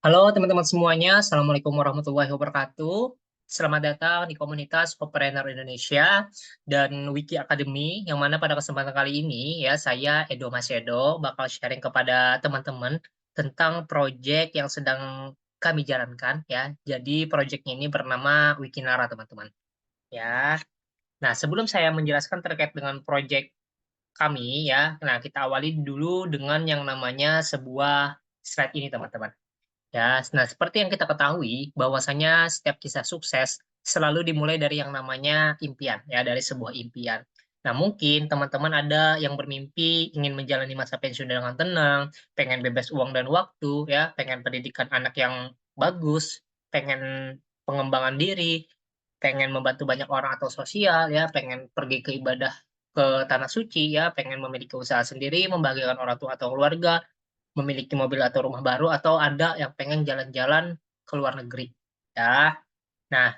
Halo teman-teman semuanya, Assalamualaikum warahmatullahi wabarakatuh. Selamat datang di komunitas Popreneur Indonesia dan Wiki Academy, yang mana pada kesempatan kali ini ya saya Edo Masedo bakal sharing kepada teman-teman tentang proyek yang sedang kami jalankan ya. Jadi proyeknya ini bernama Wikinara teman-teman ya. Nah, sebelum saya menjelaskan terkait dengan proyek kami ya, nah kita awali dulu dengan yang namanya sebuah slide ini teman-teman. Ya, nah seperti yang kita ketahui, bahwasanya setiap kisah sukses selalu dimulai dari yang namanya impian, ya, dari sebuah impian. Nah, mungkin teman-teman ada yang bermimpi ingin menjalani masa pensiun dengan tenang, pengen bebas uang dan waktu, ya, pengen pendidikan anak yang bagus, pengen pengembangan diri, pengen membantu banyak orang atau sosial, ya, pengen pergi ke ibadah ke tanah suci, ya, pengen memiliki usaha sendiri, membahagiakan orang tua atau keluarga, memiliki mobil atau rumah baru, atau ada yang pengen jalan-jalan ke luar negeri. Ya. Nah,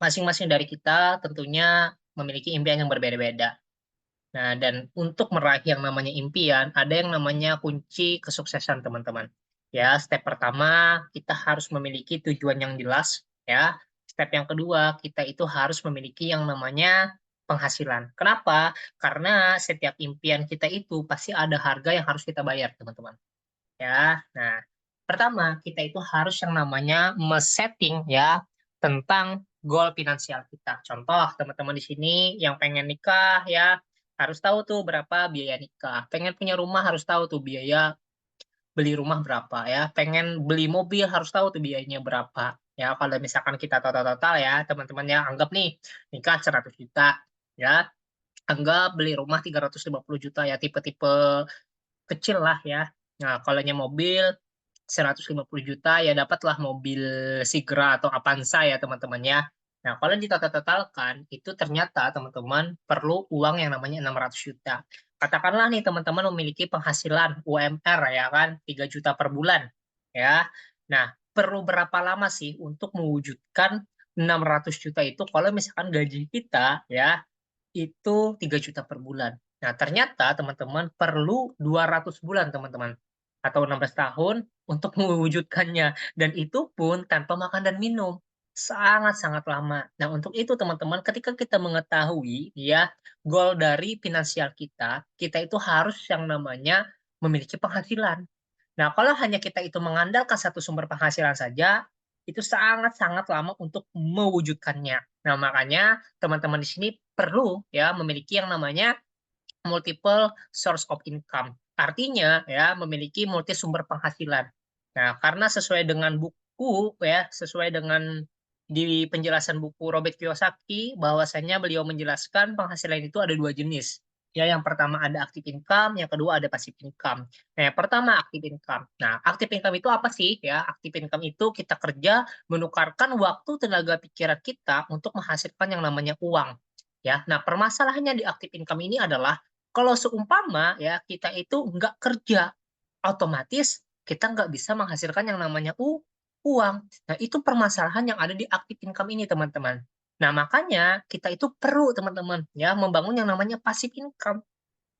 masing-masing dari kita tentunya memiliki impian yang berbeda-beda. Nah, dan untuk meraih yang namanya impian, ada yang namanya kunci kesuksesan, teman-teman. Ya, step pertama, kita harus memiliki tujuan yang jelas, ya. Step yang kedua, kita itu harus memiliki yang namanya penghasilan. Kenapa? Karena setiap impian kita itu pasti ada harga yang harus kita bayar, teman-teman. Ya. Nah, pertama kita itu harus yang namanya setting ya tentang goal finansial kita. Contoh, teman-teman di sini yang pengen nikah ya harus tahu tuh berapa biaya nikah. Pengen punya rumah harus tahu tuh biaya beli rumah berapa ya. Pengen beli mobil harus tahu tuh biayanya berapa. Ya, kalau misalkan kita total-total ya, teman-teman ya, anggap nih nikah 100 juta ya. Anggap beli rumah 350 juta ya, tipe-tipe kecil lah ya. Nah, kalau mobil 150 juta ya dapatlah mobil Sigra atau Avanza ya teman-teman ya. Nah, kalau ditotal-totalkan itu ternyata teman-teman perlu uang yang namanya 600 juta. Katakanlah nih teman-teman memiliki penghasilan UMR ya kan 3 juta per bulan ya. Nah, perlu berapa lama sih untuk mewujudkan 600 juta itu kalau misalkan gaji kita ya itu 3 juta per bulan. Nah, ternyata teman-teman perlu 200 bulan, teman-teman. Atau 16 tahun untuk mewujudkannya. Dan itu pun tanpa makan dan minum. Sangat-sangat lama. Nah, untuk itu teman-teman, ketika kita mengetahui ya goal dari finansial kita itu harus yang namanya memiliki penghasilan. Nah, kalau hanya kita itu mengandalkan satu sumber penghasilan saja, itu sangat-sangat lama untuk mewujudkannya. Nah, makanya teman-teman di sini perlu ya memiliki yang namanya multiple source of income. Artinya ya memiliki multi sumber penghasilan. Nah, karena sesuai dengan buku ya, sesuai dengan di penjelasan buku Robert Kiyosaki bahwasanya beliau menjelaskan penghasilan itu ada dua jenis. Ya, yang pertama ada active income, yang kedua ada passive income. Nah, yang pertama active income. Nah, active income itu apa sih? Ya, active income itu kita kerja menukarkan waktu, tenaga, pikiran kita untuk menghasilkan yang namanya uang. Ya, nah permasalahannya di active income ini adalah kalau seumpama ya kita itu nggak kerja, otomatis kita nggak bisa menghasilkan yang namanya uang. Nah, itu permasalahan yang ada di active income ini, teman-teman. Nah, makanya kita itu perlu, teman-teman, ya, membangun yang namanya passive income.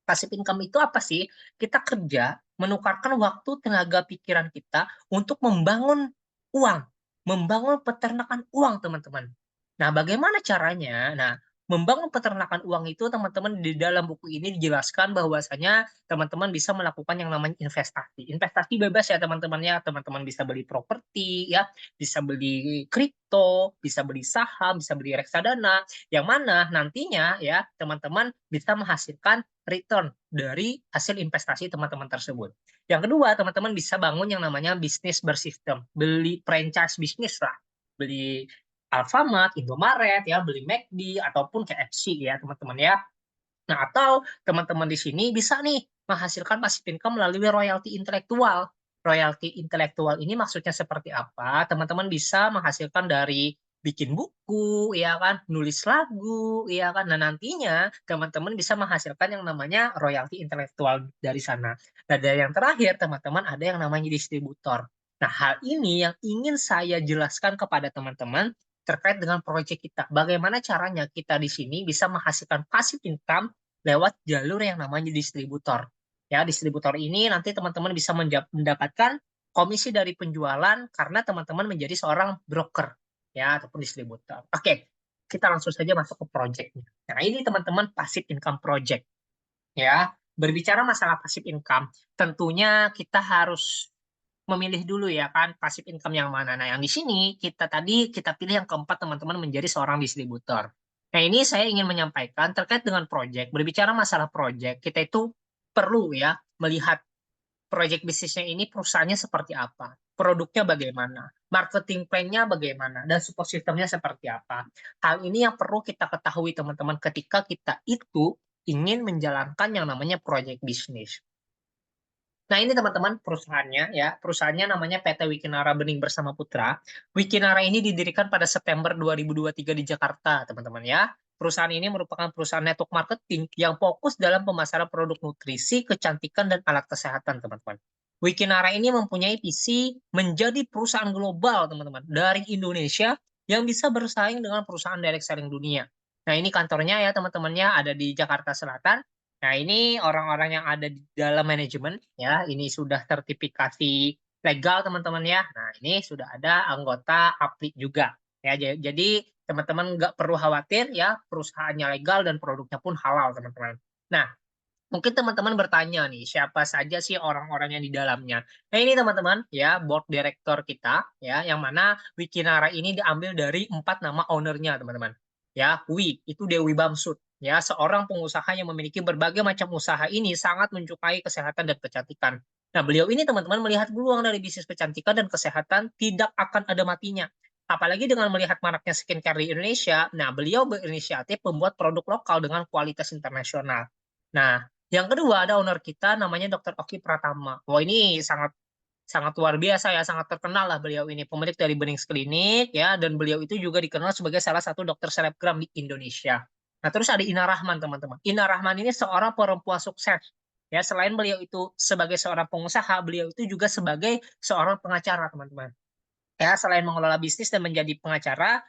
Passive income itu apa sih? Kita kerja, menukarkan waktu, tenaga, pikiran kita untuk membangun uang, membangun peternakan uang, teman-teman. Nah, bagaimana caranya? Nah, membangun peternakan uang itu, teman-teman, di dalam buku ini dijelaskan bahwasanya teman-teman bisa melakukan yang namanya investasi. Investasi bebas ya, teman-teman ya. Teman-teman bisa beli properti ya, bisa beli kripto, bisa beli saham, bisa beli reksadana, yang mana nantinya ya teman-teman bisa menghasilkan return dari hasil investasi teman-teman tersebut. Yang kedua, teman-teman bisa bangun yang namanya bisnis bersistem, beli franchise bisnis lah, beli Alfamart, Indomaret, ya, beli McD ataupun KFC ya teman-teman ya. Nah, atau teman-teman di sini bisa nih menghasilkan passive income melalui royalti intelektual. Royalti intelektual ini maksudnya seperti apa? Teman-teman bisa menghasilkan dari bikin buku, ya kan, nulis lagu, ya kan. Nah, nantinya teman-teman bisa menghasilkan yang namanya royalti intelektual dari sana. Nah, dari yang terakhir, teman-teman ada yang namanya distributor. Nah, hal ini yang ingin saya jelaskan kepada teman-teman terkait dengan proyek kita. Bagaimana caranya kita di sini bisa menghasilkan passive income lewat jalur yang namanya distributor. Ya, distributor ini nanti teman-teman bisa mendapatkan komisi dari penjualan karena teman-teman menjadi seorang broker ya ataupun distributor. Oke, kita langsung saja masuk ke project-nya. Nah, ini teman-teman passive income project ya. Berbicara masalah passive income, tentunya kita harus memilih dulu ya kan passive income yang mana. Nah, yang di sini kita pilih yang keempat teman-teman menjadi seorang distributor. Nah, ini saya ingin menyampaikan terkait dengan project. Berbicara masalah project, kita itu perlu ya melihat project bisnisnya ini perusahaannya seperti apa, produknya bagaimana, marketing plan-nya bagaimana, dan support system-nya seperti apa. Hal ini yang perlu kita ketahui teman-teman ketika kita itu ingin menjalankan yang namanya project bisnis. Nah, ini teman-teman perusahaannya ya. Perusahaannya namanya PT Wikinara Bening Bersama Putra. Wikinara ini didirikan pada September 2023 di Jakarta, teman-teman ya. Perusahaan ini merupakan perusahaan network marketing yang fokus dalam pemasaran produk nutrisi, kecantikan, dan alat kesehatan, teman-teman. Wikinara ini mempunyai visi menjadi perusahaan global, teman-teman, dari Indonesia yang bisa bersaing dengan perusahaan direct selling dunia. Nah, ini kantornya ya, teman-temannya ada di Jakarta Selatan. Nah, ini orang-orang yang ada di dalam manajemen ya, ini sudah sertifikasi legal teman-teman ya. Nah, ini sudah ada anggota APLI juga. Ya, jadi teman-teman nggak perlu khawatir ya, perusahaannya legal dan produknya pun halal teman-teman. Nah, mungkin teman-teman bertanya nih, siapa saja sih orang-orang yang di dalamnya? Nah, ini teman-teman ya, board director kita ya, yang mana Wikinara ini diambil dari 4 nama ownernya teman-teman. Ya, itu Dewi Bamsud. Ya, seorang pengusaha yang memiliki berbagai macam usaha ini sangat menyukai kesehatan dan kecantikan. Nah, beliau ini teman-teman melihat peluang dari bisnis kecantikan dan kesehatan tidak akan ada matinya. Apalagi dengan melihat maraknya skincare di Indonesia, nah beliau berinisiatif membuat produk lokal dengan kualitas internasional. Nah, yang kedua ada owner kita namanya Dr. Oki Pratama. Wah, ini sangat sangat luar biasa ya, sangat terkenal lah beliau ini, pemilik dari Benings Klinik ya, dan beliau itu juga dikenal sebagai salah satu dokter selebgram di Indonesia. Nah, terus ada Ina Rahman, teman-teman. Ina Rahman ini seorang perempuan sukses. Ya, selain beliau itu sebagai seorang pengusaha, beliau itu juga sebagai seorang pengacara, teman-teman. Ya, selain mengelola bisnis dan menjadi pengacara,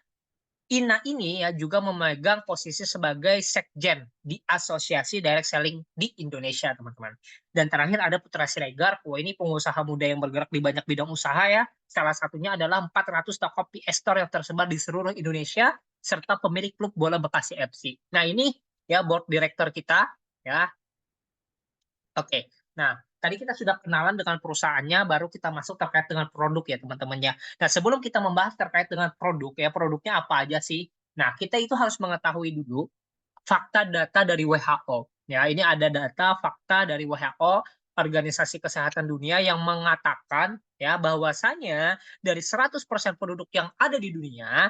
Ina ini ya juga memegang posisi sebagai sekjen di Asosiasi Direct Selling di Indonesia, teman-teman. Dan terakhir ada Putra Siregar, wah ini pengusaha muda yang bergerak di banyak bidang usaha ya. Salah satunya adalah 400 toko PS Store yang tersebar di seluruh Indonesia, serta pemilik klub bola Bekasi FC. Nah, ini ya board director kita ya. Oke, nah tadi kita sudah kenalan dengan perusahaannya, baru kita masuk terkait dengan produk ya teman-teman ya. Nah, sebelum kita membahas terkait dengan produk ya, produknya apa aja sih? Nah, kita itu harus mengetahui dulu fakta data dari WHO. Ya, ini ada data fakta dari WHO, Organisasi Kesehatan Dunia, yang mengatakan ya bahwasanya dari 100% penduduk yang ada di dunia,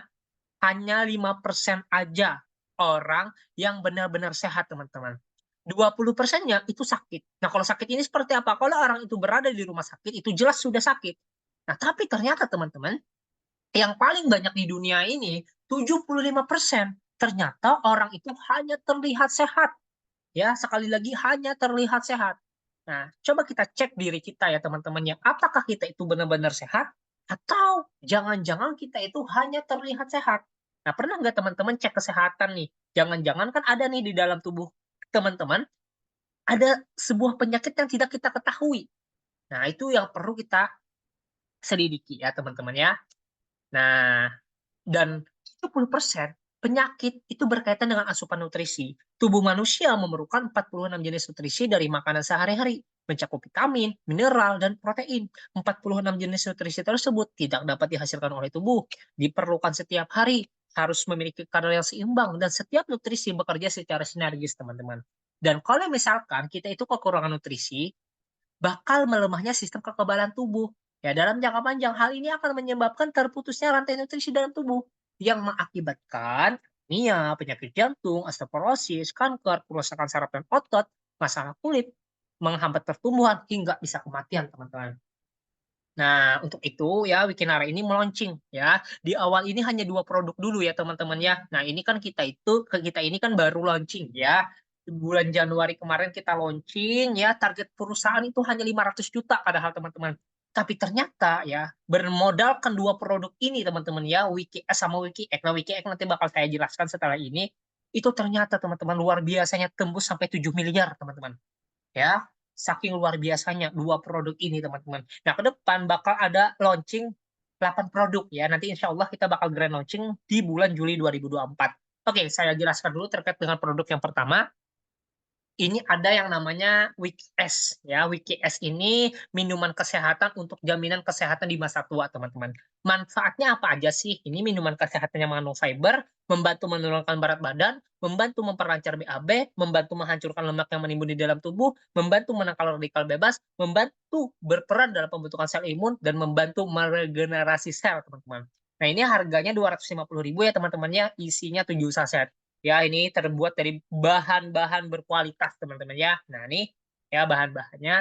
hanya 5% aja orang yang benar-benar sehat, teman-teman. 20%-nya itu sakit. Nah, kalau sakit ini seperti apa? Kalau orang itu berada di rumah sakit, itu jelas sudah sakit. Nah, tapi ternyata teman-teman, yang paling banyak di dunia ini, 75%, ternyata orang itu hanya terlihat sehat. Ya, sekali lagi hanya terlihat sehat. Nah, coba kita cek diri kita ya teman-teman ya. Apakah kita itu benar-benar sehat? Atau jangan-jangan kita itu hanya terlihat sehat? Nah, pernah nggak teman-teman cek kesehatan nih? Jangan-jangan kan ada nih di dalam tubuh teman-teman, ada sebuah penyakit yang tidak kita ketahui. Nah, itu yang perlu kita selidiki ya teman-teman ya. Nah, dan 70% penyakit itu berkaitan dengan asupan nutrisi. Tubuh manusia memerlukan 46 jenis nutrisi dari makanan sehari-hari, mencakup vitamin, mineral, dan protein. 46 jenis nutrisi tersebut tidak dapat dihasilkan oleh tubuh, diperlukan setiap hari, harus memiliki kadar yang seimbang, dan setiap nutrisi bekerja secara sinergis, teman-teman. Dan kalau misalkan kita itu kekurangan nutrisi, bakal melemahnya sistem kekebalan tubuh. Ya, dalam jangka panjang, hal ini akan menyebabkan terputusnya rantai nutrisi dalam tubuh yang mengakibatkan anemia, penyakit jantung, osteoporosis, kanker, kerusakan saraf dan otot, masalah kulit, menghambat pertumbuhan hingga bisa kematian, teman-teman. Nah, untuk itu ya Wikinara ini meluncing ya. Di awal ini hanya 2 produk dulu ya teman-teman ya. Nah, ini kan kita ini kan baru launching ya. Bulan Januari kemarin kita launching ya, target perusahaan itu hanya 500 juta padahal teman-teman. Tapi ternyata ya bermodalkan 2 produk ini teman-teman ya, WikiX sama WikiX. Nah, WikiX nanti bakal saya jelaskan setelah ini. Itu ternyata teman-teman luar biasanya tembus sampai 7 miliar teman-teman. Ya, saking luar biasanya 2 produk ini, teman-teman. Nah, ke depan bakal ada launching 8 produk ya, nanti insya Allah kita bakal grand launching di bulan Juli 2024. Oke, saya jelaskan dulu terkait dengan produk yang pertama. Ini ada yang namanya Wiki S ya. Wiki S ini minuman kesehatan untuk jaminan kesehatan di masa tua, teman-teman. Manfaatnya apa aja sih? Ini minuman kesehatan yang mengandung fiber, membantu menurunkan berat badan, membantu memperlancar BAB, membantu menghancurkan lemak yang menimbun di dalam tubuh, membantu menangkal radikal bebas, membantu berperan dalam pembentukan sel imun, dan membantu meregenerasi sel, teman-teman. Nah, ini harganya 250.000 ya, teman-teman ya. Isinya 7 saset. Ya, ini terbuat dari bahan-bahan berkualitas, teman-teman ya. Nah, ini ya bahan-bahannya.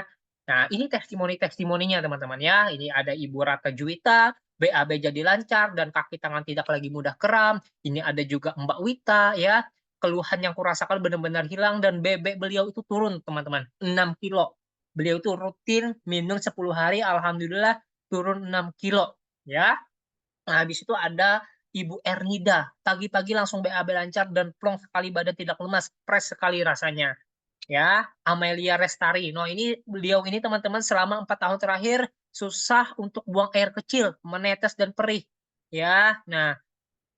Nah, ini testimoni-testimoninya, teman-teman ya. Ini ada Ibu Rata Juwita, BAB jadi lancar, dan kaki tangan tidak lagi mudah kram. Ini ada juga Mbak Wita ya. Keluhan yang kurasakan benar-benar hilang, dan bebek beliau itu turun, teman-teman. 6 kilo. Beliau itu rutin minum 10 hari, alhamdulillah turun 6 kilo. Ya, nah, habis itu ada Ibu Ernida, pagi-pagi langsung BAB lancar dan plong sekali badan tidak lemas, fresh sekali rasanya. Ya, Amelia Restari. No, ini beliau ini teman-teman selama 4 tahun terakhir susah untuk buang air kecil, menetes dan perih. Ya, nah,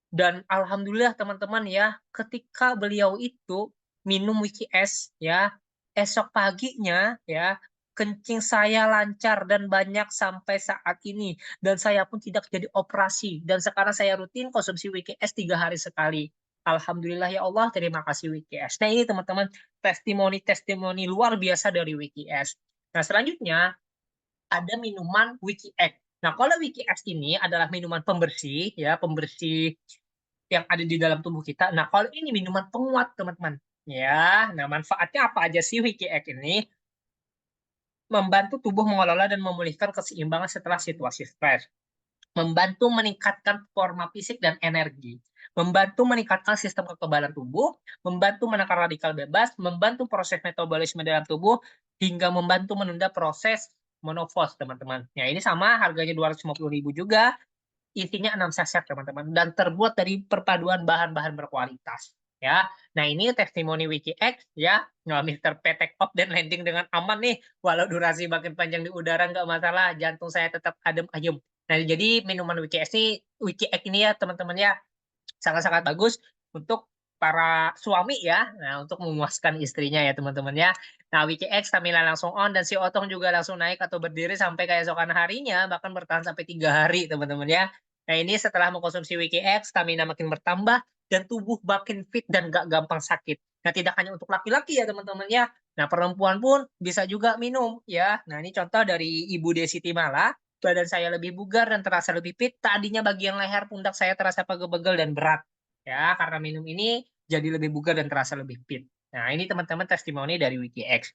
dan alhamdulillah teman-teman ya, ketika beliau itu minum Wiki S ya, esok paginya ya, kencing saya lancar dan banyak sampai saat ini. Dan saya pun tidak jadi operasi. Dan sekarang saya rutin konsumsi Wiki S 3 hari sekali. Alhamdulillah ya Allah, terima kasih Wiki S. Nah, ini teman-teman testimoni-testimoni luar biasa dari Wiki S. Nah, selanjutnya ada minuman Wiki X. Nah, kalau Wiki X ini adalah minuman pembersih ya, pembersih yang ada di dalam tubuh kita. Nah, kalau ini minuman penguat, teman-teman. Ya, nah manfaatnya apa aja sih Wiki X ini? Membantu tubuh mengelola dan memulihkan keseimbangan setelah situasi stres. Membantu meningkatkan performa fisik dan energi. Membantu meningkatkan sistem kekebalan tubuh, membantu menekan radikal bebas, membantu proses metabolisme dalam tubuh, hingga membantu menunda proses menopause, teman-teman. Ya, ini sama harganya 250.000 juga. Isinya 6 saset, teman-teman, dan terbuat dari perpaduan bahan-bahan berkualitas ya. Nah, ini testimoni WikiX ya. Nah, Mr. P take off dan landing dengan aman nih, walau durasi makin panjang di udara nggak masalah, jantung saya tetap adem ayem. Nah, jadi minuman WikiX ini ya teman-teman ya, sangat-sangat bagus untuk para suami ya. Nah, untuk memuaskan istrinya ya teman-teman ya. Nah, WikiX stamina langsung on, dan si otong juga langsung naik atau berdiri sampai keesokan harinya, bahkan bertahan sampai 3 hari teman-teman ya. Nah, ini setelah mengkonsumsi WikiX, stamina makin bertambah dan tubuh makin fit dan gak gampang sakit. Nah, tidak hanya untuk laki-laki ya teman-teman ya. Nah, perempuan pun bisa juga minum ya. Nah, ini contoh dari Ibu Desi Timala. Badan saya lebih bugar dan terasa lebih fit. Tadinya bagian leher pundak saya terasa pegel-pegel dan berat. Ya, karena minum ini jadi lebih bugar dan terasa lebih fit. Nah, ini teman-teman testimoni dari WikiX.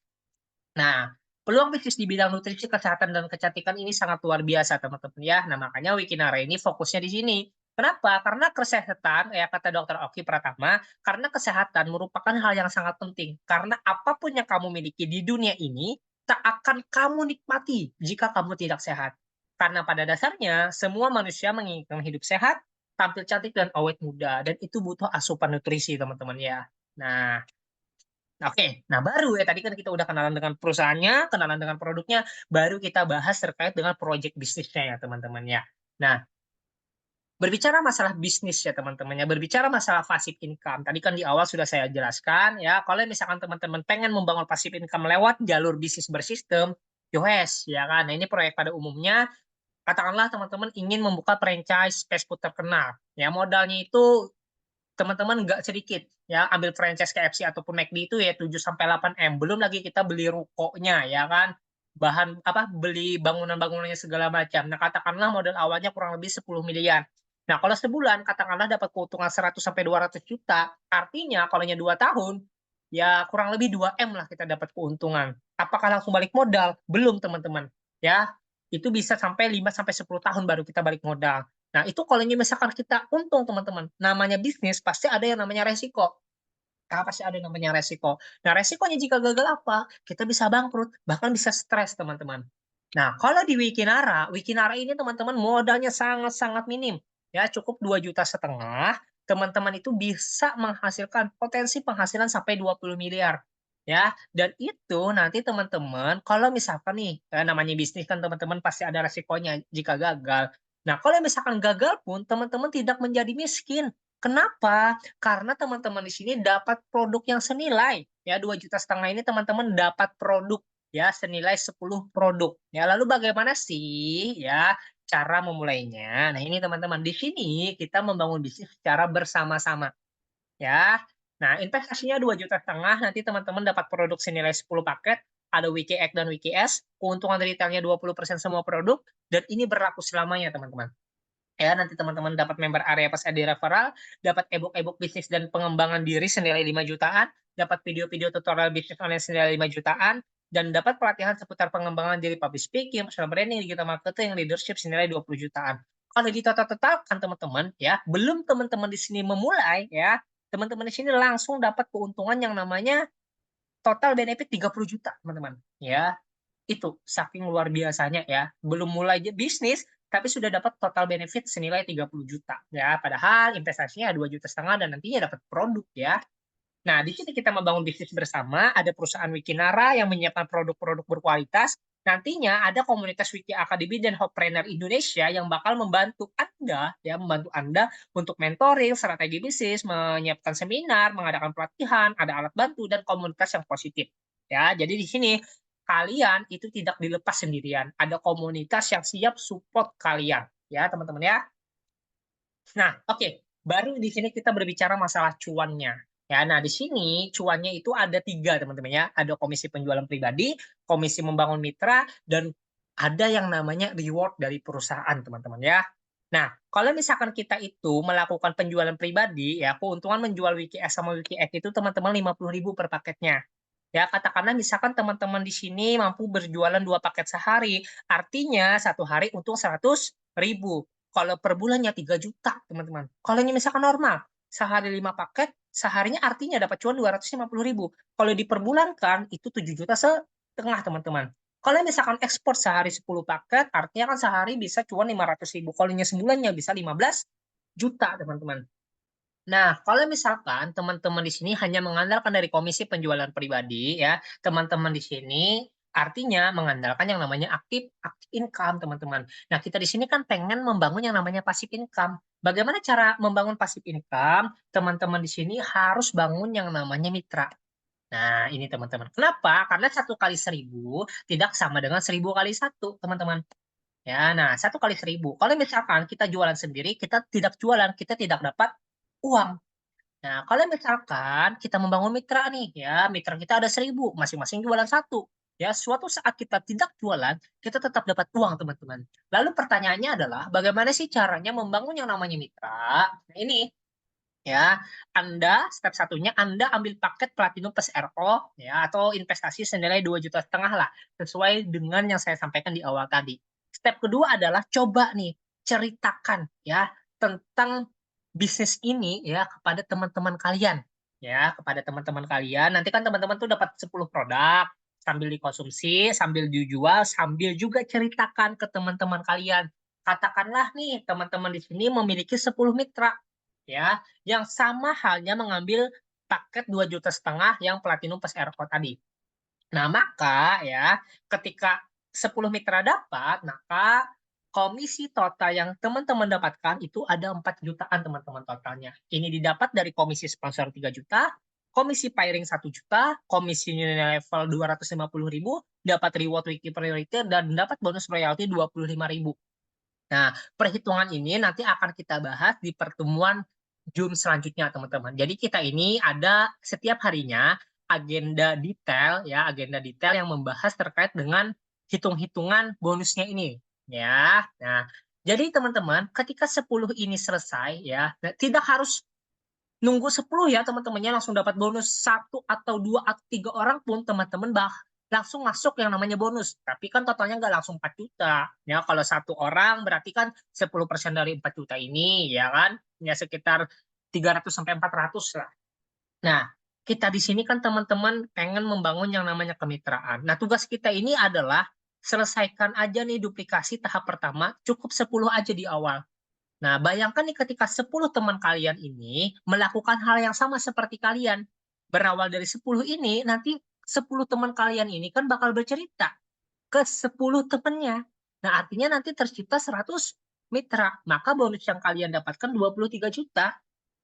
Nah, peluang bisnis di bidang nutrisi, kesehatan, dan kecantikan ini sangat luar biasa, teman-teman ya. Nah, makanya Wikinara ini fokusnya di sini. Kenapa? Karena kesehatan, ya kata Dokter Oki Pratama, karena kesehatan merupakan hal yang sangat penting. Karena apapun yang kamu miliki di dunia ini, tak akan kamu nikmati jika kamu tidak sehat. Karena pada dasarnya, semua manusia menginginkan hidup sehat, tampil cantik, dan awet muda. Dan itu butuh asupan nutrisi, teman-teman ya. Nah, oke, nah baru ya tadi kan kita udah kenalan dengan perusahaannya, kenalan dengan produknya, baru kita bahas terkait dengan project bisnisnya ya teman-teman ya. Nah, berbicara masalah bisnis ya teman-teman ya, berbicara masalah passive income, tadi kan di awal sudah saya jelaskan ya, kalau misalkan teman-teman pengen membangun passive income lewat jalur bisnis bersistem, yowes ya kan. Nah, ini proyek pada umumnya, katakanlah teman-teman ingin membuka franchise fast food terkenal, ya modalnya itu teman-teman nggak sedikit ya, ambil franchise KFC ataupun McD itu ya 7 sampai 8 M. Belum lagi kita beli rukonya ya kan. Bahan apa beli bangunan-bangunannya segala macam. Nah, katakanlah modal awalnya kurang lebih 10 miliar. Nah, kalau sebulan katakanlah dapat keuntungan 100 sampai 200 juta, artinya kalau 2 tahun ya kurang lebih 2 M lah kita dapat keuntungan. Apakah langsung balik modal? Belum, teman-teman. Ya, itu bisa sampai 5 sampai 10 tahun baru kita balik modal. Nah, itu kalau misalkan kita untung, teman-teman, namanya bisnis pasti ada yang namanya resiko. Pasti ada yang namanya resiko. Nah, resikonya jika gagal apa? Kita bisa bangkrut, bahkan bisa stres, teman-teman. Nah, kalau di Wikinara, Wikinara ini teman-teman modalnya sangat-sangat minim. Ya, cukup 2,5 juta, teman-teman itu bisa menghasilkan potensi penghasilan sampai 20 miliar. ya. Dan itu nanti teman-teman kalau misalkan nih, namanya bisnis kan teman-teman pasti ada resikonya jika gagal. Nah, kalau misalkan gagal pun teman-teman tidak menjadi miskin. Kenapa? Karena teman-teman di sini dapat produk yang senilai, ya 2,5 juta ini teman-teman dapat produk ya senilai 10 produk. Ya, lalu bagaimana sih ya cara memulainya? Nah, ini teman-teman, di sini kita membangun bisnis secara bersama-sama. Ya. Nah, investasinya 2,5 juta, nanti teman-teman dapat produk senilai 10 paket, ada Wiki X dan Wiki S, keuntungan retailnya 20% semua produk, dan ini berlaku selamanya, teman-teman. Ya, nanti teman-teman dapat member area pas ada referral, dapat e-book bisnis dan pengembangan diri senilai 5 jutaan, dapat video-video tutorial bisnis online senilai 5 jutaan, dan dapat pelatihan seputar pengembangan diri public speaking, personal branding, digital marketing, leadership senilai 20 jutaan. Kalau ditotal-totalkan teman-teman ya, belum teman-teman di sini memulai ya, teman-teman di sini langsung dapat keuntungan yang namanya total benefit 30 juta, teman-teman. Ya, itu saking luar biasanya ya, belum mulai bisnis tapi sudah dapat total benefit senilai 30 juta ya, padahal investasinya 2,5 juta dan nantinya dapat produk ya. Nah, di sini kita membangun bisnis bersama, ada perusahaan Wikinara yang menyiapkan produk-produk berkualitas. Nantinya ada komunitas Wiki Academy dan Hopreneur Indonesia yang bakal membantu Anda, ya, membantu Anda untuk mentoring, strategi bisnis, menyiapkan seminar, mengadakan pelatihan, ada alat bantu dan komunitas yang positif. Ya, jadi di sini kalian itu tidak dilepas sendirian. Ada komunitas yang siap support kalian, ya, teman-teman ya. Nah, oke. Baru di sini kita berbicara masalah cuannya. Ya, nah di sini cuannya itu ada 3 teman-teman ya. Ada komisi penjualan pribadi, komisi membangun mitra, dan ada yang namanya reward dari perusahaan, teman-teman ya. Nah, kalau misalkan kita itu melakukan penjualan pribadi, ya keuntungan menjual WikiX sama WikiX itu teman-teman 50.000 per paketnya. Ya, katakanlah misalkan teman-teman di sini mampu berjualan 2 paket sehari, artinya satu hari untung 100.000. Kalau per bulannya 3 juta, teman-teman. Kalau ini misalkan normal, sehari 5 paket, seharinya artinya dapat cuan 250.000. Kalau diperbulankan, itu 7,5 juta, teman-teman. Kalau misalkan ekspor sehari 10 paket, artinya kan sehari bisa cuan 500.000. Kalau sebulannya bisa 15 juta, teman-teman. Nah, kalau misalkan teman-teman di sini hanya mengandalkan dari komisi penjualan pribadi ya, teman-teman di sini artinya mengandalkan yang namanya aktif aktif income, teman-teman. Nah, kita di sini kan pengen membangun yang namanya passive income. Bagaimana cara membangun passive income? Teman-teman di sini harus bangun yang namanya mitra. Nah, ini teman-teman. Kenapa? Karena 1 kali 1.000 tidak sama dengan 1.000 kali 1, teman-teman. Ya, nah 1 kali 1.000. Kalau misalkan kita jualan sendiri, kita tidak jualan, kita tidak dapat uang. Nah, kalau misalkan kita membangun mitra nih, ya, mitra kita ada 1.000, masing-masing jualan satu. Ya, suatu saat kita tidak jualan, kita tetap dapat uang, teman-teman. Lalu pertanyaannya adalah, bagaimana sih caranya membangun yang namanya mitra? Nah, ini, ya, step satunya, Anda ambil paket Platinum plus RO, ya, atau investasi senilai 2,5 juta lah, sesuai dengan yang saya sampaikan di awal tadi. Step kedua adalah coba nih, ceritakan, ya, tentang bisnis ini ya kepada teman-teman kalian. Ya, kepada teman-teman kalian. Nanti kan teman-teman tuh dapat 10 produk sambil dikonsumsi, sambil dijual, sambil juga ceritakan ke teman-teman kalian. Katakanlah nih, teman-teman di sini memiliki 10 mitra ya, yang sama halnya mengambil paket 2,5 juta yang Platinum plus Airpod tadi. Nah, maka ya, ketika 10 mitra dapat, maka komisi total yang teman-teman dapatkan itu ada 4 jutaan, teman-teman, totalnya. Ini didapat dari komisi sponsor 3 juta, komisi pairing 1 juta, komisi nilai level 250.000, dapat reward wiki priority, dan dapat bonus royalti 25.000. Nah, perhitungan ini nanti akan kita bahas di pertemuan Zoom selanjutnya, teman-teman. Jadi kita ini ada setiap harinya agenda detail yang membahas terkait dengan hitung-hitungan bonusnya ini, ya. Nah, jadi teman-teman, ketika 10 ini selesai ya, tidak harus nunggu 10 ya teman-temannya langsung dapat bonus, satu atau dua atau 3 orang pun teman-teman langsung masuk yang namanya bonus. Tapi kan totalnya nggak langsung 4 juta. Ya, kalau satu orang berarti kan 10% dari 4 juta ini, ya kan? Ya sekitar 300 sampai 400 lah. Nah, kita di sini kan teman-teman pengen membangun yang namanya kemitraan. Nah, tugas kita ini adalah selesaikan aja nih duplikasi tahap pertama, cukup 10 aja di awal. Nah, bayangkan nih ketika 10 teman kalian ini melakukan hal yang sama seperti kalian. Berawal dari 10 ini, nanti 10 teman kalian ini kan bakal bercerita ke 10 temannya. Nah, artinya nanti tercipta 100 mitra, maka bonus yang kalian dapatkan 23 juta.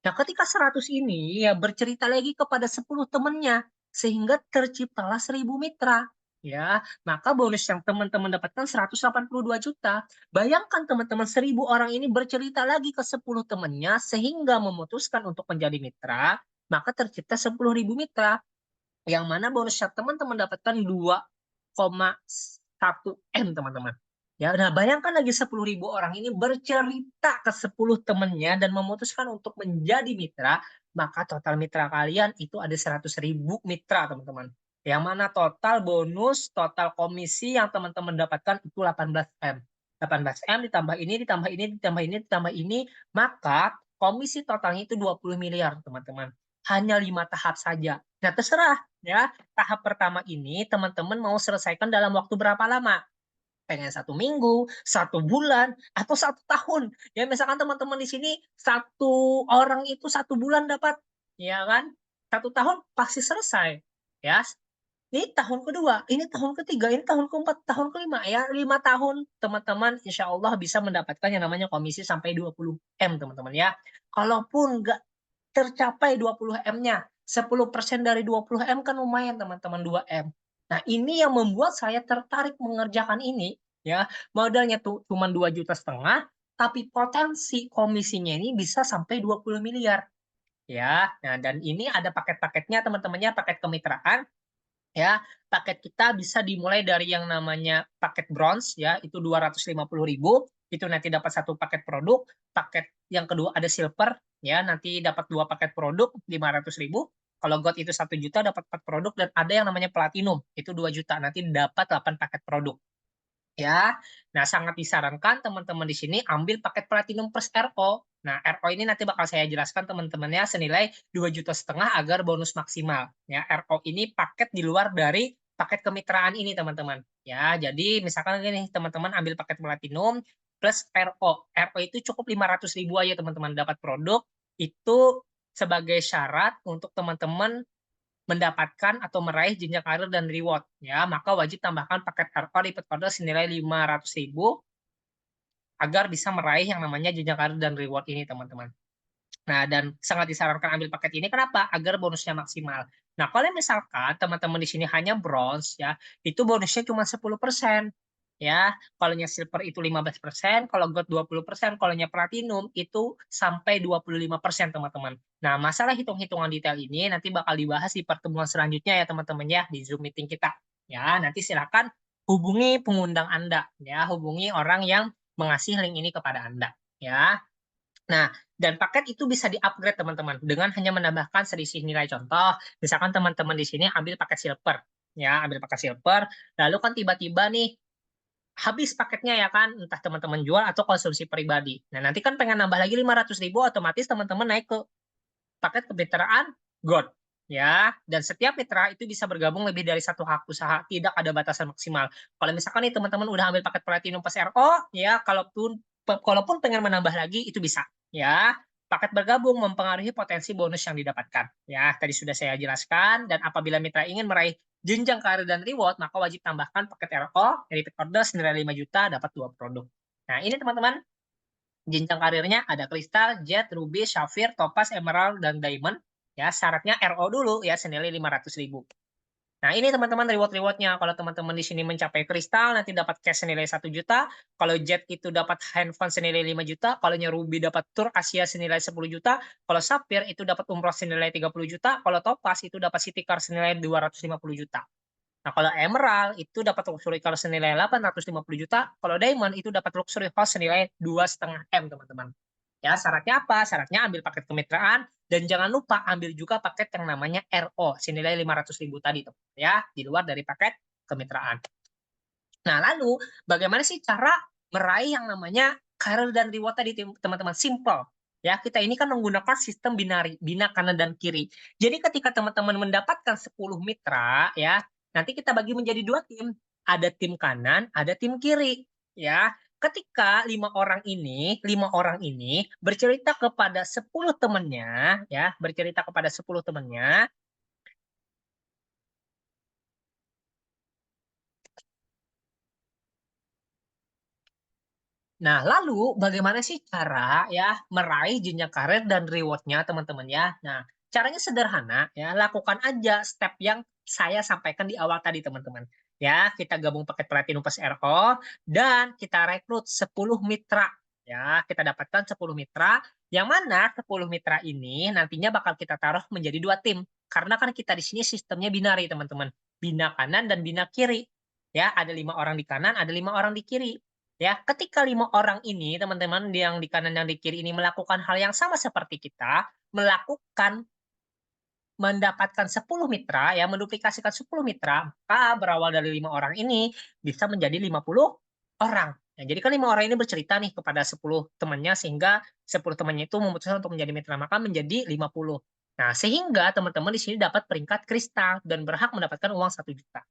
Nah, ketika 100 ini ya bercerita lagi kepada 10 temannya, sehingga terciptalah 1000 mitra. Ya, maka bonus yang teman-teman dapatkan 182 juta. Bayangkan teman-teman 1000 orang ini bercerita lagi ke 10 temannya sehingga memutuskan untuk menjadi mitra, maka tercipta 10.000 mitra. Yang mana bonusnya teman-teman dapatkan 2,1 M teman-teman. Ya, nah bayangkan lagi 10.000 orang ini bercerita ke 10 temannya dan memutuskan untuk menjadi mitra, maka total mitra kalian itu ada 100.000 mitra teman-teman. Yang mana total bonus, total komisi yang teman-teman dapatkan itu 18M. 18M ditambah ini, ditambah ini, ditambah ini, ditambah ini, maka komisi totalnya itu 20 miliar teman-teman. Hanya 5 tahap saja. Nah terserah ya, tahap pertama ini teman-teman mau selesaikan dalam waktu berapa lama? Pengen 1 minggu, 1 bulan, atau 1 tahun. Ya misalkan teman-teman di sini 1 orang itu 1 bulan dapat, ya kan? 1 tahun pasti selesai. Ya, ini tahun kedua, ini tahun ketiga, ini tahun keempat, tahun kelima, ya 5 tahun teman-teman insya Allah bisa mendapatkan yang namanya komisi sampai 20M teman-teman ya. Kalaupun nggak tercapai 20M-nya, 10% dari 20M kan lumayan teman-teman 2M. Nah ini yang membuat saya tertarik mengerjakan ini ya. Modalnya tuh cuma 2,5 juta, tapi potensi komisinya ini bisa sampai 20 miliar ya. Nah dan ini ada paket-paketnya teman-temannya, paket kemitraan ya. Paket kita bisa dimulai dari yang namanya paket bronze ya, itu 250.000, itu nanti dapat 1 paket produk. Paket yang kedua ada silver ya, nanti dapat 2 paket produk 500.000. Kalau gold itu 1 juta dapat 4 produk, dan ada yang namanya platinum itu 2 juta, nanti dapat 8 paket produk ya. Nah, sangat disarankan teman-teman di sini ambil paket Platinum plus RO. Nah, RO ini nanti bakal saya jelaskan teman-temannya senilai 2,5 juta agar bonus maksimal. Ya, RO ini paket di luar dari paket kemitraan ini, teman-teman. Ya, jadi misalkan gini, teman-teman ambil paket Platinum plus RO. RO itu cukup 500.000 aja, teman-teman, dapat produk. Itu sebagai syarat untuk teman-teman mendapatkan atau meraih jenjang karir dan reward ya, maka wajib tambahkan paket RO repeat order senilai 500.000 agar bisa meraih yang namanya jenjang karir dan reward ini teman-teman. Nah, dan sangat disarankan ambil paket ini kenapa? Agar bonusnya maksimal. Nah, kalau misalkan teman-teman di sini hanya bronze ya, itu bonusnya cuma 10%. Ya, kalau silver itu 15%, kalau gold 20%, kalau platinum itu sampai 25% teman-teman. Nah, masalah hitung-hitungan detail ini nanti bakal dibahas di pertemuan selanjutnya ya teman-teman ya, di Zoom meeting kita. Ya, nanti silakan hubungi pengundang Anda ya, hubungi orang yang mengasih link ini kepada Anda ya. Nah, dan paket itu bisa di-upgrade teman-teman dengan hanya menambahkan selisih nilai contoh. Misalkan teman-teman di sini ambil paket silver, ya, ambil paket silver, lalu kan tiba-tiba nih habis paketnya ya kan, entah teman-teman jual atau konsumsi pribadi. Nah, nanti kan pengen nambah lagi 500.000, otomatis teman-teman naik ke paket kemitraan Gold. Ya, dan setiap mitra itu bisa bergabung lebih dari 1 hak usaha, tidak ada batasan maksimal. Kalau misalkan nih teman-teman udah ambil paket Platinum plus RO, ya, kalaupun pengen menambah lagi itu bisa. Ya, paket bergabung mempengaruhi potensi bonus yang didapatkan. Ya, tadi sudah saya jelaskan, dan apabila mitra ingin meraih jenjang karir dan reward, maka wajib tambahkan paket RO, repeat order senilai 5 juta, dapat 2 produk. Nah, ini teman-teman, jenjang karirnya ada kristal, jet, ruby, sapphire, topaz, emerald, dan diamond. Ya, syaratnya RO dulu ya senilai 500.000. Nah, ini teman-teman reward-rewardnya. Kalau teman-teman di sini mencapai kristal, nanti dapat cash senilai 1 juta. Kalau jet itu dapat handphone senilai 5 juta. Kalau ruby dapat tour Asia senilai 10 juta. Kalau sapphire itu dapat umroh senilai 30 juta. Kalau topaz itu dapat city car senilai 250 juta. Nah, kalau emerald itu dapat luxury car senilai 850 juta. Kalau diamond itu dapat luxury house senilai 2,5 M, teman-teman. Ya, syaratnya apa? Syaratnya ambil paket kemitraan, dan jangan lupa ambil juga paket yang namanya RO senilai 500.000 tadi, teman, ya, di luar dari paket kemitraan. Nah, lalu bagaimana sih cara meraih yang namanya karir dan reward tadi, teman-teman? Simple. Ya, kita ini kan menggunakan sistem binari, bina kanan dan kiri. Jadi ketika teman-teman mendapatkan 10 mitra, ya, nanti kita bagi menjadi 2 tim. Ada tim kanan, ada tim kiri. Ya, ketika 5 orang ini bercerita kepada 10 temannya, ya, bercerita kepada 10 temannya, Nah, lalu bagaimana sih cara ya meraih jenjang karir dan reward-nya teman-teman ya? Nah, caranya sederhana ya, lakukan aja step yang saya sampaikan di awal tadi teman-teman. Ya, kita gabung paket Platinum Plus RO dan kita rekrut 10 mitra. Ya, kita dapatkan 10 mitra yang mana 10 mitra ini nantinya bakal kita taruh menjadi 2 tim. Karena kan kita di sini sistemnya binari teman-teman. Bina kanan dan bina kiri. Ya, ada 5 orang di kanan, ada 5 orang di kiri. Ya, ketika 5 orang ini, teman-teman yang di kanan yang di kiri ini melakukan hal yang sama seperti kita, mendapatkan 10 mitra, ya menduplikasikan 10 mitra, maka berawal dari 5 orang ini bisa menjadi 50 orang. Nah, jadi kan 5 orang ini bercerita nih kepada 10 temannya sehingga 10 temannya itu memutuskan untuk menjadi mitra, maka menjadi 50. Nah, sehingga teman-teman di sini dapat peringkat kristal dan berhak mendapatkan uang 1 juta.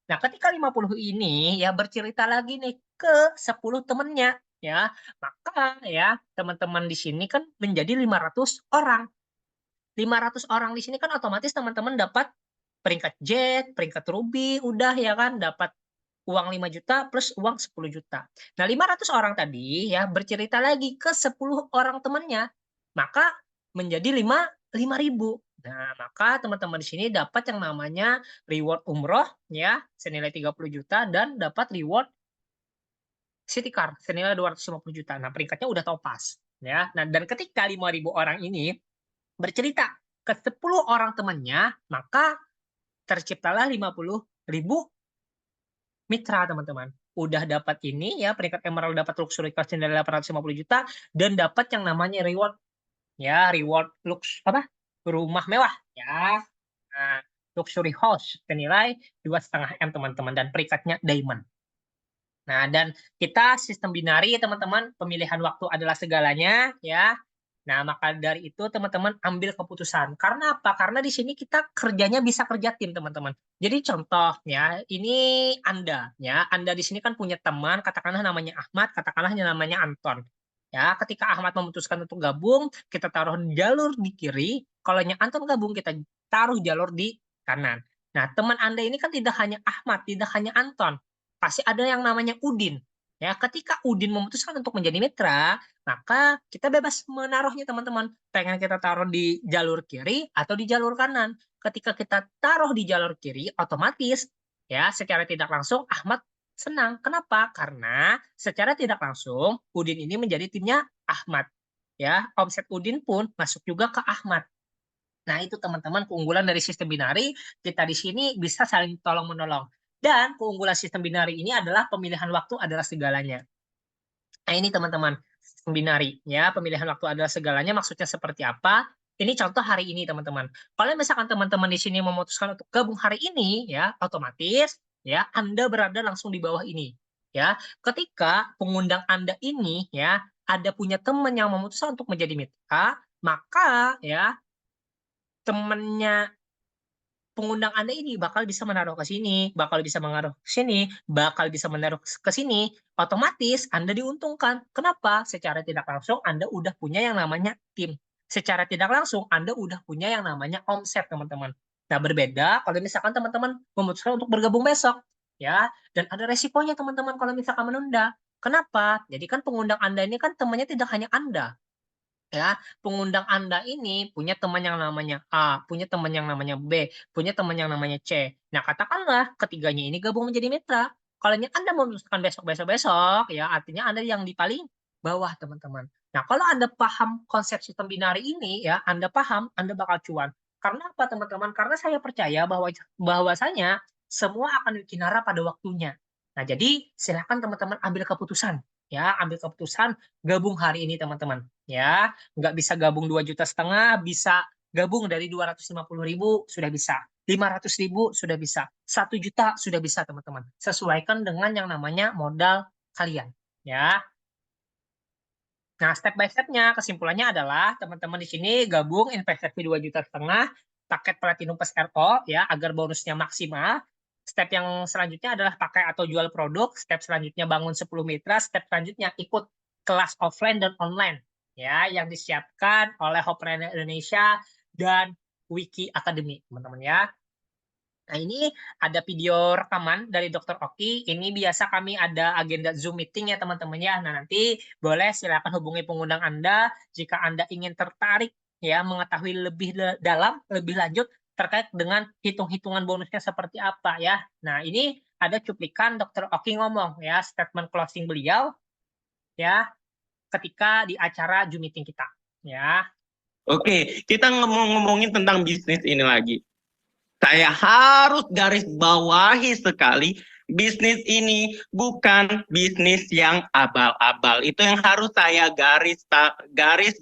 Nah, ketika 50 ini ya bercerita lagi nih ke 10 temennya ya, maka ya teman-teman di sini kan menjadi 500 orang. 500 orang di sini kan otomatis teman-teman dapat peringkat jet, peringkat ruby, udah ya kan, dapat uang 5 juta plus uang 10 juta. Nah, 500 orang tadi ya bercerita lagi ke 10 orang temannya, maka menjadi 5.000. Nah, maka teman-teman di sini dapat yang namanya reward umroh ya, senilai 30 juta dan dapat reward city car senilai 250 juta. Nah, peringkatnya udah topaz ya. Nah, dan ketika 5.000 orang ini bercerita ke 10 orang temannya, maka terciptalah 50.000 mitra, teman-teman. Udah dapat ini ya, peringkat emerald dapat luxury car senilai 850 juta dan dapat yang namanya reward ya, reward apa? Rumah mewah ya. Nah, luxury house senilai 2,5 M teman-teman dan peringkatnya diamond. Nah, dan kita sistem binari teman-teman, pemilihan waktu adalah segalanya ya. Nah, maka dari itu teman-teman ambil keputusan. Karena apa? Karena di sini kita kerjanya bisa kerja tim, teman-teman. Jadi contoh ya, ini Anda ya. Anda di sini kan punya teman, katakanlah namanya Ahmad, katakanlah namanya Anton. Ya, ketika Ahmad memutuskan untuk gabung, kita taruh jalur di kiri. Kalau Anton gabung, kita taruh jalur di kanan. Nah, teman Anda ini kan tidak hanya Ahmad, tidak hanya Anton. Pasti ada yang namanya Udin. Ya, ketika Udin memutuskan untuk menjadi mitra, maka kita bebas menaruhnya teman-teman. Pengen kita taruh di jalur kiri atau di jalur kanan. Ketika kita taruh di jalur kiri, otomatis ya secara tidak langsung Ahmad senang. Kenapa? Karena secara tidak langsung Udin ini menjadi timnya Ahmad. Ya, omset Udin pun masuk juga ke Ahmad. Nah, itu teman-teman keunggulan dari sistem binari, kita di sini bisa saling tolong-menolong. Dan keunggulan sistem binari ini adalah pemilihan waktu adalah segalanya. Nah, ini teman-teman, sistem binari ya, pemilihan waktu adalah segalanya maksudnya seperti apa? Ini contoh hari ini teman-teman. Kalau misalkan teman-teman di sini memutuskan untuk gabung hari ini ya, otomatis ya Anda berada langsung di bawah ini ya. Ketika pengundang Anda ini ya ada punya teman yang memutuskan untuk menjadi mitra, maka ya temannya pengundang Anda ini bakal bisa menaruh ke sini, bakal bisa mengaruh ke sini, bakal bisa menaruh ke sini, otomatis Anda diuntungkan. Kenapa? Secara tidak langsung Anda udah punya yang namanya tim. Secara tidak langsung Anda udah punya yang namanya omset, teman-teman. Nah, berbeda kalau misalkan teman-teman memutuskan untuk bergabung besok, ya, dan ada resikonya teman-teman kalau misalkan menunda. Kenapa? Jadi kan pengundang Anda ini kan temannya tidak hanya Anda, ya, pengundang Anda ini punya teman yang namanya A, punya teman yang namanya B, punya teman yang namanya C. Nah, katakanlah ketiganya ini gabung menjadi mitra. Kalau Anda memutuskan besok-besok-besok, ya artinya Anda yang di paling bawah, teman-teman. Nah, kalau Anda paham konsep sistem binari ini, ya, Anda paham, Anda bakal cuan. Karena apa, teman-teman? Karena saya percaya bahwasanya semua akan dikinara pada waktunya. Nah, jadi silakan teman-teman ambil keputusan, ya, ambil keputusan gabung hari ini, teman-teman, ya. Nggak bisa gabung 2,5 juta, bisa gabung dari 250.000 sudah bisa. 500.000 sudah bisa. 1 juta sudah bisa, teman-teman. Sesuaikan dengan yang namanya modal kalian. Ya. Nah, step by step-nya, kesimpulannya adalah teman-teman di sini gabung investasi 2,5 juta, paket Platinum Plus RO, ya, agar bonusnya maksimal. Step yang selanjutnya adalah pakai atau jual produk. Step selanjutnya bangun 10 mitra. Step selanjutnya ikut kelas offline dan online, ya, yang disiapkan oleh Hopreneur Indonesia dan Wiki Academy, teman-teman ya. Nah, ini ada video rekaman dari Dokter Oki. Ini biasa kami ada agenda Zoom meeting ya teman-teman ya. Nah, nanti boleh silakan hubungi pengundang Anda jika Anda ingin tertarik ya mengetahui lebih dalam, lebih lanjut terkait dengan hitung-hitungan bonusnya seperti apa ya. Nah, ini ada cuplikan Dokter Oki ngomong ya, statement closing beliau ya ketika di acara Zoom meeting kita ya. Oke, kita ngomongin tentang bisnis ini lagi. Saya harus garis bawahi sekali, bisnis ini bukan bisnis yang abal-abal. Itu yang harus saya garis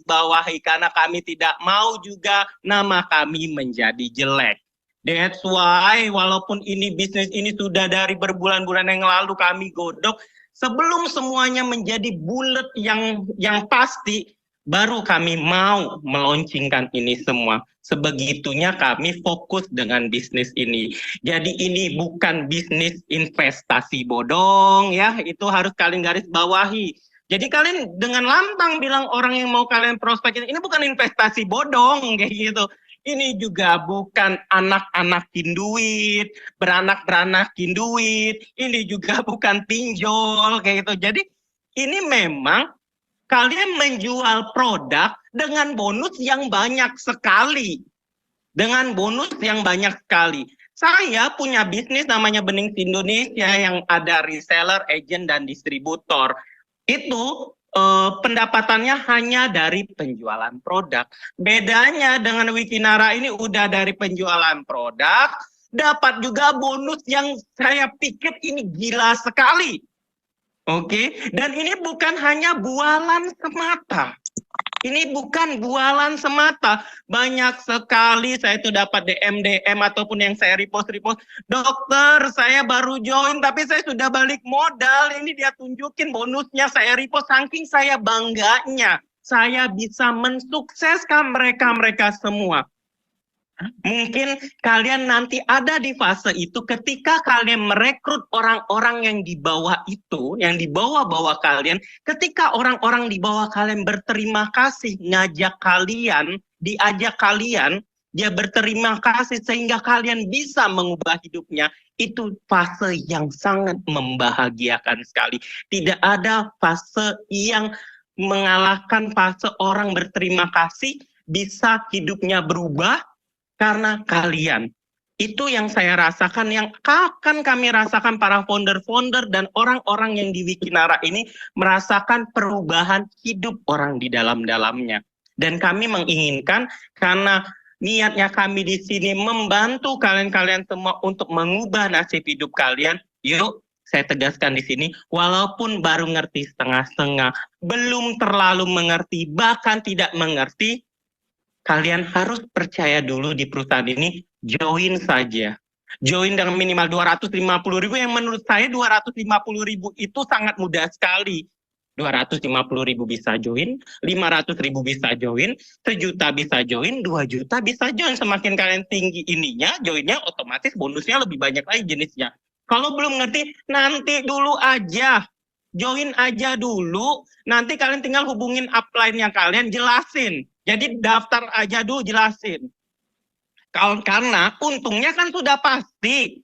bawahi karena kami tidak mau juga nama kami menjadi jelek. That's why walaupun ini bisnis ini sudah dari berbulan-bulan yang lalu kami godok, sebelum semuanya menjadi bulat yang pasti, baru kami mau meluncurkan ini semua. Sebegitunya kami fokus dengan bisnis ini. Jadi ini bukan bisnis investasi bodong ya, itu harus kalian garis bawahi. Jadi kalian dengan lantang bilang orang yang mau kalian prospek ini bukan investasi bodong kayak gitu. Ini juga bukan anak-anakin duit, beranak-beranakin duit. Ini juga bukan pinjol kayak gitu. Jadi ini memang kalian menjual produk dengan bonus yang banyak sekali. Dengan bonus yang banyak sekali. Saya punya bisnis namanya Bening Indonesia yang ada reseller, agent, dan distributor. Itu pendapatannya hanya dari penjualan produk. Bedanya dengan Wikinara ini udah dari penjualan produk, dapat juga bonus yang saya pikir ini gila sekali. Oke, dan ini bukan hanya bualan semata. Ini bukan bualan semata. Banyak sekali saya itu dapat DM ataupun yang saya repost. Dokter, saya baru join tapi saya sudah balik modal. Ini dia tunjukin bonusnya, saya repost. Saking saya bangganya, saya bisa mensukseskan mereka semua. Mungkin kalian nanti ada di fase itu ketika kalian merekrut orang-orang yang di bawah itu, yang di bawah-bawah kalian, ketika orang-orang di bawah kalian berterima kasih, diajak kalian, dia berterima kasih sehingga kalian bisa mengubah hidupnya, itu fase yang sangat membahagiakan sekali. Tidak ada fase yang mengalahkan fase orang berterima kasih, bisa hidupnya berubah, karena kalian. Itu yang saya rasakan, yang akan kami rasakan para founder-founder dan orang-orang yang di Wikinara ini merasakan perubahan hidup orang di dalam-dalamnya. Dan kami menginginkan karena niatnya kami di sini membantu kalian-kalian semua untuk mengubah nasib hidup kalian. Yuk, saya tegaskan di sini, walaupun baru ngerti setengah-setengah, belum terlalu mengerti, bahkan tidak mengerti, kalian harus percaya dulu di perusahaan ini, join saja. Join dengan minimal 250.000 yang menurut saya 250.000 itu sangat mudah sekali. 250.000 bisa join, 500.000 bisa join, 1 juta bisa join, 2 juta bisa join. Semakin kalian tinggi ininya, joinnya otomatis bonusnya lebih banyak lagi jenisnya. Kalau belum ngerti, nanti dulu aja. Join aja dulu, nanti kalian tinggal hubungin upline-nya kalian, jelasin. Jadi daftar aja dulu, jelasin. Karena untungnya kan sudah pasti.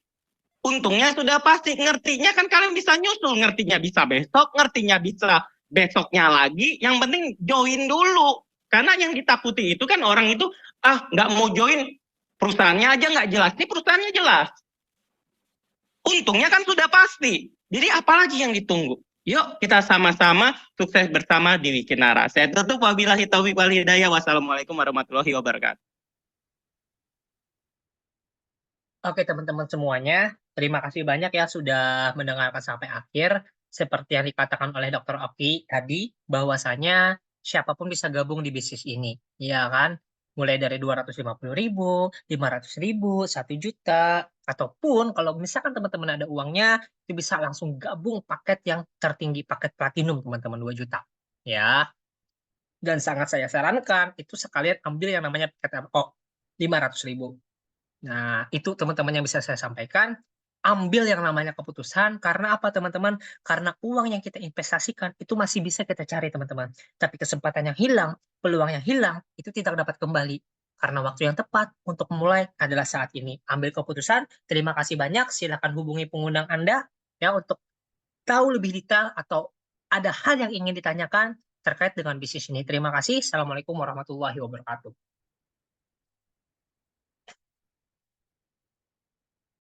Untungnya sudah pasti. Ngertinya kan kalian bisa nyusul. Ngertinya bisa besok, ngertinya bisa besoknya lagi. Yang penting join dulu. Karena yang ditakuti itu kan orang itu, nggak mau join. Perusahaannya aja nggak jelas. Ini perusahaannya jelas. Untungnya kan sudah pasti. Jadi apalagi yang ditunggu? Yuk kita sama-sama sukses bersama di Wikinara. Saya tutup, wabillahi taufiq wal hidayah. Wassalamualaikum warahmatullahi wabarakatuh. Oke teman-teman semuanya, terima kasih banyak ya sudah mendengarkan sampai akhir. Seperti yang dikatakan oleh Dr. Oki tadi, bahwasanya siapapun bisa gabung di bisnis ini, ya kan? Mulai dari 250.000, 500.000, 1 juta, ataupun kalau misalkan teman-teman ada uangnya, itu bisa langsung gabung paket yang tertinggi, paket platinum teman-teman 2 juta. Ya, dan sangat saya sarankan itu sekalian ambil yang namanya paket MO 500.000. Nah, itu teman-teman yang bisa saya sampaikan. Ambil yang namanya keputusan, karena apa teman-teman? Karena uang yang kita investasikan itu masih bisa kita cari teman-teman. Tapi kesempatan yang hilang, peluang yang hilang, itu tidak dapat kembali. karena waktu yang tepat untuk memulai adalah saat ini. Ambil keputusan. Terima kasih banyak. Silakan hubungi pengundang Anda ya untuk tahu lebih detail atau ada hal yang ingin ditanyakan terkait dengan bisnis ini. Terima kasih. Assalamualaikum warahmatullahi wabarakatuh.